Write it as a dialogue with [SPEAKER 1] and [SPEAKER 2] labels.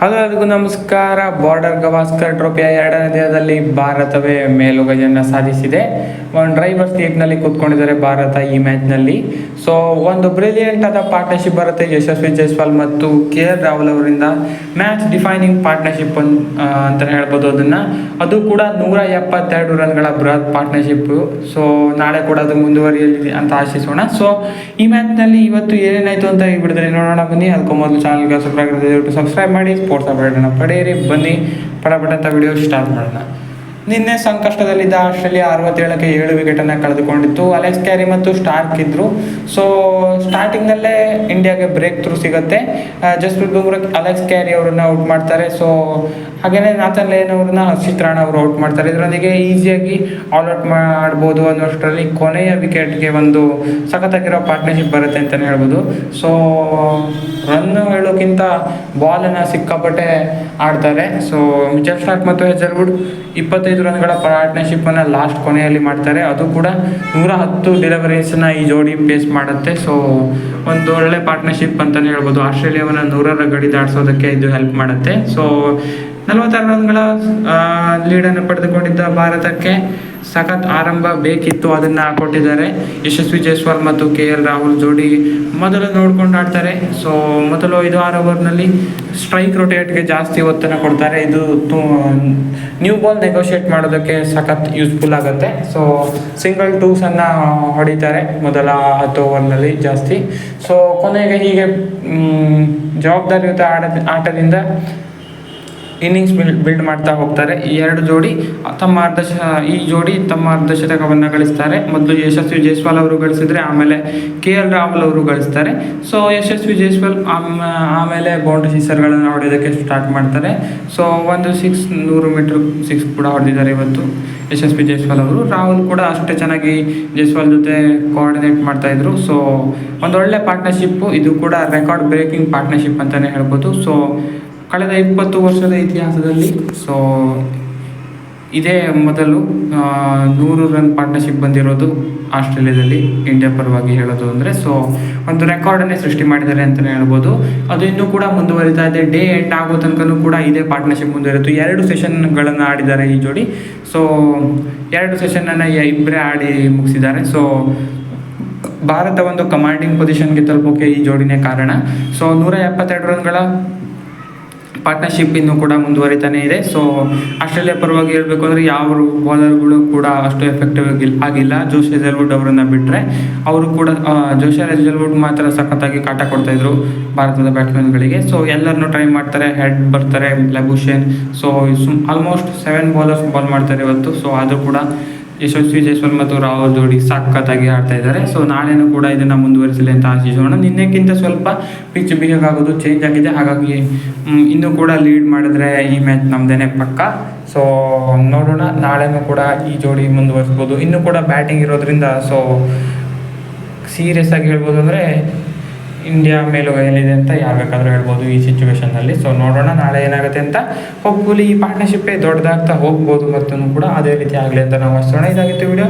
[SPEAKER 1] ಎಲ್ಲರಿಗೂ ನಮಸ್ಕಾರ. ಬಾರ್ಡರ್ ಗವಾಸ್ಕರ್ ಟ್ರೋಫಿಯ ಎರಡನೇ ದಿನದಲ್ಲಿ ಭಾರತವೇ ಮೇಲುಗೈಯನ್ನು ಸಾಧಿಸಿದೆ. ಒಂದು ಡ್ರೈವರ್ ಸೀಟ್ನಲ್ಲಿ ಕೂತ್ಕೊಂಡಿದ್ದಾರೆ ಭಾರತ ಈ ಮ್ಯಾಚ್ನಲ್ಲಿ. ಸೊ ಒಂದು ಬ್ರಿಲಿಯಂಟ್ ಆದ ಪಾರ್ಟ್ನರ್ಶಿಪ್ ಬರುತ್ತೆ ಯಶಸ್ವಿ ಜೈಸ್ವಾಲ್ ಮತ್ತು KL ರಾಹುಲ್ ಅವರಿಂದ. ಮ್ಯಾಚ್ ಡಿಫೈನಿಂಗ್ ಪಾರ್ಟ್ನರ್ಶಿಪ್ ಅಂತಲೇ ಹೇಳ್ಬೋದು ಅದನ್ನು. ಅದು ಕೂಡ 172 ರನ್ಗಳ ಬೃಹತ್ ಪಾರ್ಟ್ನರ್ಶಿಪ್. ಸೊ ನಾಳೆ ಕೂಡ ಅದು ಮುಂದುವರಿಯಲಿದೆ ಅಂತ ಆಶಿಸೋಣ. ಸೊ ಈ ಮ್ಯಾಚ್ನಲ್ಲಿ ಇವತ್ತು ಏನೇನಾಯಿತು ಅಂತ ಈ ವಿಡಿಯೋದಲ್ಲಿ ನೋಡೋಣ ಬನ್ನಿ. ಅದಕ್ಕೂ ಮೊದಲು ಚಾನಲ್ಗೆ ಸಬ್ಸ್ಕ್ರೈಬ್ ಮಾಡಿ. ಸ್ಪೋರ್ಟ್ಸ್ ಅಪ್ಡೇಟನ್ನು ಪಡೆಯಿರಿ. ಬನ್ನಿ ಪಟ ಅಂತ ವಿಡಿಯೋ ಸ್ಟಾರ್ಟ್ ಮಾಡೋಣ. ನಿನ್ನೆ ಸಂಕಷ್ಟದಲ್ಲಿದ್ದ ಆಸ್ಟ್ರೇಲಿಯಾ 67ಕ್ಕೆ 7 ವಿಕೆಟನ್ನು ಕಳೆದುಕೊಂಡಿತ್ತು. ಅಲೆಕ್ಸ್ ಕ್ಯಾರಿ ಮತ್ತು ಸ್ಟಾರ್ಕ್ ಇದ್ದರು. ಸೊ ಸ್ಟಾರ್ಟಿಂಗ್ನಲ್ಲೇ ಇಂಡಿಯಾಗೆ ಬ್ರೇಕ್ ಥ್ರೂ ಸಿಗುತ್ತೆ. ಜಸ್ಪ್ರೀತ್ ಬುಮ್ರಾ ಅಲೆಕ್ಸ್ ಕ್ಯಾರಿ ಅವರನ್ನು ಔಟ್ ಮಾಡ್ತಾರೆ. ಸೊ ಹಾಗೆಯೇ ನಾಥನ್ ಲೇನ್ ಅವ್ರನ್ನ ಹರ್ಷಿತ್ ರಾಣಾ ಅವರು ಔಟ್ ಮಾಡ್ತಾರೆ. ಇದರೊಂದಿಗೆ ಈಸಿಯಾಗಿ ಔಟ್ ಮಾಡ್ಬೋದು ಅನ್ನೋಷ್ಟರಲ್ಲಿ ಕೊನೆಯ ವಿಕೆಟ್ಗೆ ಒಂದು ಸಖತ್ತಾಗಿರೋ ಪಾರ್ಟ್ನರ್ಶಿಪ್ ಬರುತ್ತೆ ಅಂತಲೇ ಹೇಳ್ಬೋದು. ಸೊ ರನ್ ಹೇಳೋಕ್ಕಿಂತ ಬಾಲನ್ನು ಸಿಕ್ಕಾಪಟ್ಟೆ ಆಡ್ತಾರೆ. ಸೊ ಮಿಚೆಲ್ ಸ್ಟಾರ್ಕ್ ಮತ್ತು ಹೇಜಲ್ವುಡ್ 25 ರನ್ಗಳ ಪಾರ್ಟ್ನರ್ಶಿಪ್ಪನ್ನು ಲಾಸ್ಟ್ ಕೊನೆಯಲ್ಲಿ ಮಾಡ್ತಾರೆ. ಅದು ಕೂಡ 110 ಡೆಲಿವರೀಸ್ನ ಈ ಜೋಡಿ ಫೇಸ್ ಮಾಡುತ್ತೆ. ಸೊ ಒಂದು ಒಳ್ಳೆ ಪಾರ್ಟ್ನರ್ಶಿಪ್ ಅಂತಲೇ ಹೇಳ್ಬೋದು. ಆಸ್ಟ್ರೇಲಿಯಾವನ್ನು 100ರ ಗಡಿ ದಾಟಿಸೋದಕ್ಕೆ ಇದು ಹೆಲ್ಪ್ ಮಾಡುತ್ತೆ. ಸೊ 46 ರನ್ಗಳ ಲೀಡನ್ನು ಪಡೆದುಕೊಂಡಿದ್ದ ಭಾರತಕ್ಕೆ ಸಖತ್ ಆರಂಭ ಬೇಕಿತ್ತು, ಅದನ್ನು ಕೊಟ್ಟಿದ್ದಾರೆ. ಯಶಸ್ವಿ ಜೈಸ್ವಾಲ್ ಮತ್ತು KL ರಾಹುಲ್ ಜೋಡಿ ಮೊದಲು ನೋಡ್ಕೊಂಡು ಆಡ್ತಾರೆ. ಸೊ ಮೊದಲು 5-6 ಓವರ್ನಲ್ಲಿ ಸ್ಟ್ರೈಕ್ ರೊಟೇಟ್ಗೆ ಜಾಸ್ತಿ ಒತ್ತನ್ನು ಕೊಡ್ತಾರೆ. ಇದು ನ್ಯೂ ಬಾಲ್ ನೆಗೋಷಿಯೇಟ್ ಮಾಡೋದಕ್ಕೆ ಸಖತ್ ಯೂಸ್ಫುಲ್ ಆಗುತ್ತೆ. ಸೊ ಸಿಂಗಲ್ ಟೂಸನ್ನು ಹೊಡಿತಾರೆ ಮೊದಲ 10 ಓವರ್ನಲ್ಲಿ ಜಾಸ್ತಿ. ಸೊ ಕೊನೆಗೆ ಹೀಗೆ ಜವಾಬ್ದಾರಿಯುತ ಆಟದಿಂದ ಇನ್ನಿಂಗ್ಸ್ ಬಿಲ್ಡ್ ಮಾಡ್ತಾ ಹೋಗ್ತಾರೆ. ಈ ಜೋಡಿ ತಮ್ಮ ಅರ್ಧಶತಕವನ್ನು ಗಳಿಸ್ತಾರೆ. ಮೊದಲು ಯಶಸ್ವಿ ಜೈಸ್ವಾಲ್ ಅವರು ಗಳಿಸಿದರೆ ಆಮೇಲೆ KL ರಾಹುಲ್ ಅವರು ಗಳಿಸ್ತಾರೆ. ಸೊ ಯಶಸ್ವಿ ಜೈಸ್ವಾಲ್ ಆಮೇಲೆ ಬೌಂಡ್ರಿ ಸಿಕ್ಸರ್ಗಳನ್ನು ಹೊಡೆಯೋದಕ್ಕೆ ಸ್ಟಾರ್ಟ್ ಮಾಡ್ತಾರೆ. ಸೊ ಒಂದು 100 ಮೀಟರ್ 6 ಕೂಡ ಹೊಡೆದಿದ್ದಾರೆ ಇವತ್ತು ಯಶಸ್ವಿ ಜೈಸ್ವಾಲ್ ಅವರು. ರಾಹುಲ್ ಕೂಡ ಅಷ್ಟೇ ಚೆನ್ನಾಗಿ ಜೈಸ್ವಾಲ್ ಜೊತೆ ಕೋಆರ್ಡಿನೇಟ್ ಮಾಡ್ತಾಯಿದ್ರು. ಸೊ ಒಂದೊಳ್ಳೆ ಪಾರ್ಟ್ನರ್ಶಿಪ್ಪು. ಇದು ಕೂಡ ರೆಕಾರ್ಡ್ ಬ್ರೇಕಿಂಗ್ ಪಾರ್ಟ್ನರ್ಶಿಪ್ ಅಂತಲೇ ಹೇಳ್ಬೋದು. ಸೊ ಕಳೆದ 20 ವರ್ಷದ ಇತಿಹಾಸದಲ್ಲಿ ಸೊ ಇದೇ ಮೊದಲು 100 ರನ್ ಪಾರ್ಟ್ನರ್ಶಿಪ್ ಬಂದಿರೋದು ಆಸ್ಟ್ರೇಲಿಯಾದಲ್ಲಿ ಇಂಡಿಯಾ ಪರವಾಗಿ ಹೇಳೋದು ಅಂದರೆ. ಸೊ ಒಂದು ರೆಕಾರ್ಡನ್ನೇ ಸೃಷ್ಟಿ ಮಾಡಿದ್ದಾರೆ ಅಂತಲೇ ಹೇಳ್ಬೋದು. ಅದು ಇನ್ನೂ ಕೂಡ ಮುಂದುವರಿತಾ ಇದೆ. ಡೇ ಎಂಡ್ ಆಗೋ ತನಕನೂ ಕೂಡ ಇದೇ ಪಾರ್ಟ್ನರ್ಶಿಪ್ ಮುಂದುವರಿತು. 2 ಸೆಷನ್ಗಳನ್ನು ಆಡಿದ್ದಾರೆ ಈ ಜೋಡಿ. ಸೊ 2 ಸೆಷನನ್ನು ಇಬ್ಬರೇ ಆಡಿ ಮುಗಿಸಿದ್ದಾರೆ. ಸೊ ಭಾರತ ಒಂದು ಕಮಾಂಡಿಂಗ್ ಪೊಸಿಷನ್ಗೆ ತಲುಪೋಕೆ ಈ ಜೋಡಿನೇ ಕಾರಣ. ಸೊ 172 ರನ್ಗಳ ಪಾರ್ಟ್ನರ್ಶಿಪ್ ಇನ್ನೂ ಕೂಡ ಮುಂದುವರಿತಾನೆ ಇದೆ. ಸೊ ಆಸ್ಟ್ರೇಲಿಯಾ ಪರವಾಗಿ ಹೇಳಬೇಕು ಅಂದರೆ ಯಾವ ಬಾಲರ್ಗಳು ಕೂಡ ಅಷ್ಟು ಎಫೆಕ್ಟಿವ್ ಆಗಿಲ್ಲ, ಜೋಶ್ ಹೇಜಲ್ವುಡ್ ಅವರನ್ನು ಬಿಟ್ಟರೆ. ಅವರು ಕೂಡ ಜೋಶ್ ಹೇಜಲ್ವುಡ್ ಮಾತ್ರ ಸಖತ್ತಾಗಿ ಕಾಟ ಕೊಡ್ತಾಯಿದ್ರು ಭಾರತದ ಬ್ಯಾಟ್ಸ್ಮನ್ಗಳಿಗೆ. ಸೊ ಎಲ್ಲರನ್ನೂ ಟ್ರೈ ಮಾಡ್ತಾರೆ. ಹೆಡ್ ಬರ್ತಾರೆ, ಲಬುಷೇನ್. ಸೊ ಆಲ್ಮೋಸ್ಟ್ 7 ಬೌಲರ್ಸ್ ಬಾಲ್ ಮಾಡ್ತಾರೆ ಇವತ್ತು. ಸೊ ಆದರೂ ಕೂಡ ಯಶಸ್ವಿ ಜೈಸ್ವಾಲ್ ಮತ್ತು ರಾಹುಲ್ ಜೋಡಿ ಸಖತ್ತಾಗಿ ಆಡ್ತಾ ಇದ್ದಾರೆ. ಸೊ ನಾಳೆನೂ ಕೂಡ ಇದನ್ನು ಮುಂದುವರಿಸಲಿ ಅಂತ ಆಶಿಸೋಣ. ನಿನ್ನೆಕ್ಕಿಂತ ಸ್ವಲ್ಪ ಪಿಚ್ ಬಿಹೇವ್ ಆಗೋದು ಚೇಂಜ್ ಆಗಿದೆ. ಹಾಗಾಗಿ ಇನ್ನೂ ಕೂಡ ಲೀಡ್ ಮಾಡಿದ್ರೆ ಈ ಮ್ಯಾಚ್ ನಮ್ಮದೇನೆ ಪಕ್ಕ. ಸೊ ನೋಡೋಣ, ನಾಳೆನೂ ಕೂಡ ಈ ಜೋಡಿ ಮುಂದುವರಿಸ್ಬೋದು. ಇನ್ನೂ ಕೂಡ ಬ್ಯಾಟಿಂಗ್ ಇರೋದ್ರಿಂದ ಸೊ ಸೀರಿಯಸ್ ಆಗಿ ಹೇಳ್ಬೋದು ಅಂದರೆ ಇಂಡಿಯಾ ಮೇಲುಗೈಯಲ್ಲಿದೆ ಅಂತ ಯಾರು ಬೇಕಾದರೂ ಹೇಳ್ಬೋದು ಈ ಸಿಚುವೇಷನ್ನಲ್ಲಿ. ಸೊ ನೋಡೋಣ ನಾಳೆ ಏನಾಗುತ್ತೆ ಅಂತ. ಹೋಪ್ಫುಲಿ ಈ ಪಾರ್ಟ್ನರ್ಶಿಪ್ಪೇ ದೊಡ್ಡದಾಗ್ತಾ ಹೋಗ್ಬೋದು ಮತ್ತು ಕೂಡ ಅದೇ ರೀತಿ ಆಗಲಿ ಅಂತ ನಾವು ಆಶಿಸೋಣ. ಇದಾಗಿತ್ತು ವಿಡಿಯೋ.